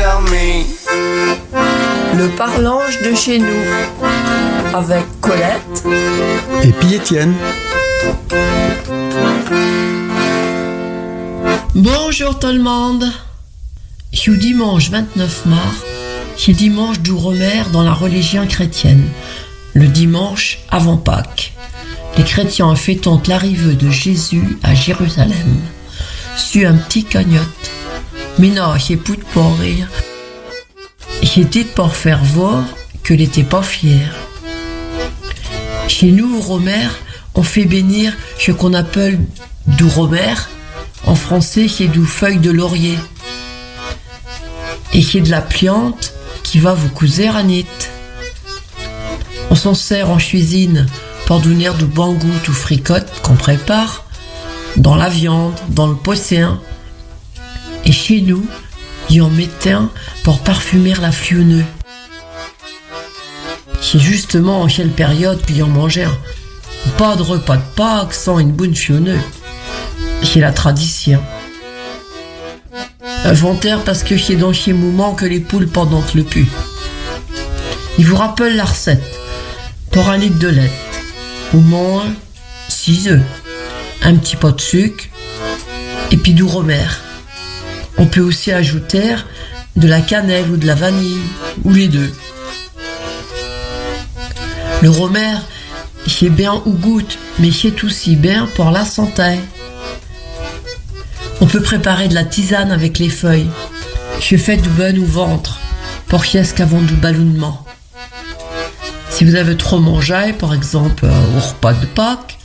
tell me. Le parlange de chez nous, avec Colette et puis Étienne. Bonjour tout le monde. C'est le dimanche 29 mars, c'est dimanche d'Ouromère dans la religion chrétienne, le dimanche avant Pâques. Les chrétiens fêtent l'arrivée de Jésus à Jérusalem, sur un petit cagnotte. Mais non, c'est pour pas rire. C'est dit pour faire voir que n'était pas fier. Chez nous, Ouromère, on fait bénir ce qu'on appelle du romère. En français, c'est du feuille de laurier. Et c'est de la plante qui va vous couser à nit. On s'en sert en cuisine pour donner du bon goût ou fricotte qu'on prépare, dans la viande, dans le poisson. Et chez nous, il en mettait un pour parfumer la fionneuse. C'est justement en quelle période qu'il en mangeait un. Pas de repas de Pâques sans une bonne fionneuse. C'est la tradition. Inventaire parce que c'est dans ces moments que les poules pendant le pu. Il vous rappelle la recette. Pour un litre de lait, au moins 6 œufs, un petit pot de sucre et puis du romère. On peut aussi ajouter de la cannelle ou de la vanille, ou les deux. Le romère, c'est bien au goût, mais c'est aussi bien pour la santé. On peut préparer de la tisane avec les feuilles. Je fais du bon au ventre, pour qu'est-ce qu'avant du ballonnement. Si vous avez trop mangé, par exemple au repas de Pâques,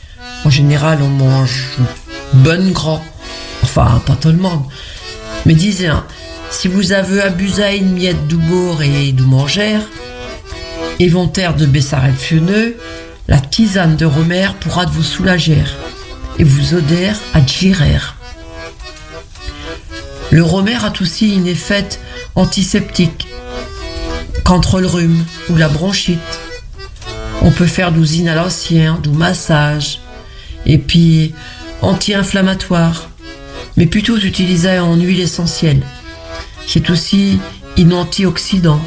en général on mange bon gras. Enfin, pas tout le monde. Mais disez, si vous avez abusé une miette du bourre et du manger, éventaire de Bessarel Fionneux, la tisane de romère pourra vous soulager et vous aider à digérer. Le romère a aussi une effet antiseptique contre le rhume ou la bronchite. On peut faire des inhalations, du massage et puis anti-inflammatoire, mais plutôt utilisé en huile essentielle. C'est aussi un antioxydant.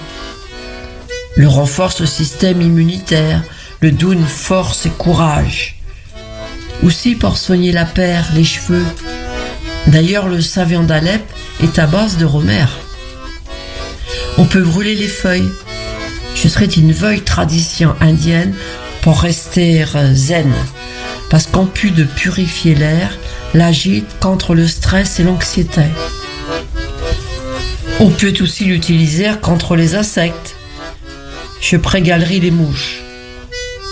Le renforce le système immunitaire, le donne force et courage. Aussi pour soigner la paire, les cheveux. D'ailleurs, le savon d'Alep est à base de romère. On peut brûler les feuilles. Ce serait une vieille tradition indienne pour rester zen. Parce qu'en plus de purifier l'air, l'agite contre le stress et l'anxiété. On peut aussi l'utiliser contre les insectes. Je prégalerie les mouches.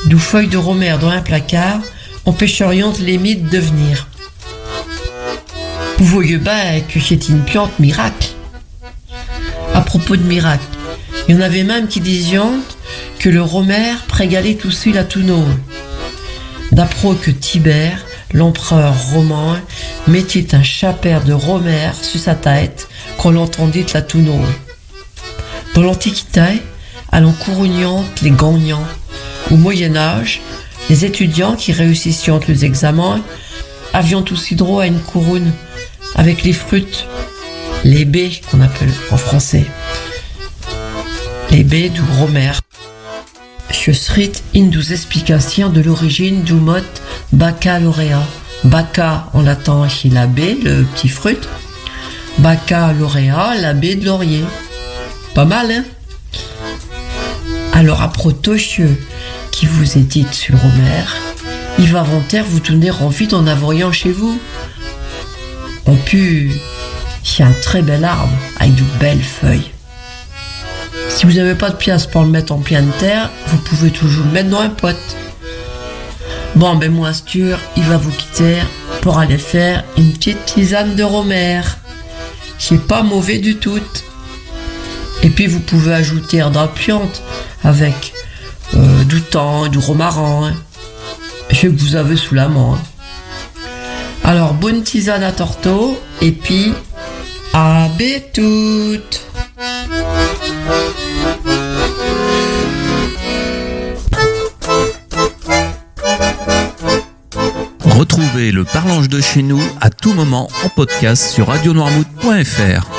D'où feuilles de romère dans un placard, on pêcheriante les mythes de venir. Vous voyez bien que c'est une plante miracle. À propos de miracle, il y en avait même qui disaient que le romère prégalait aussi la touneau. D'après que Tibère, l'empereur romain, mettait un chapeau de romère sur sa tête quand l'entendit la touneau. Dans l'Antiquité, allant courougnante les gagnants. Au Moyen-Âge, les étudiants qui réussissaient les examens avaient aussi droit à une couronne avec les fruits, les baies qu'on appelle en français. Les baies du romère. Je serai une des explications de l'origine du mot baccalauréat. Bacca en latin c'est la baie, le petit fruit. Baccalauréat, la baie de laurier. Pas mal, hein? Alors, à Protocieux, qui vous est dit sur romère, il va inventer vous donner envie d'en avoir un chez vous. En plus, c'est un très bel arbre avec de belles feuilles. Si vous n'avez pas de pièce pour le mettre en pleine terre, vous pouvez toujours le mettre dans un pot. Bon, ben moi, Astur, il va vous quitter pour aller faire une petite tisane de romère. C'est pas mauvais du tout. Et puis vous pouvez ajouter de la plante avec du thym, du romarin, ce que vous avez sous la main. Alors, bonne tisane à Torto, et puis à toutes. Retrouvez le Parlange de chez nous à tout moment en podcast sur radionoirmouth.fr.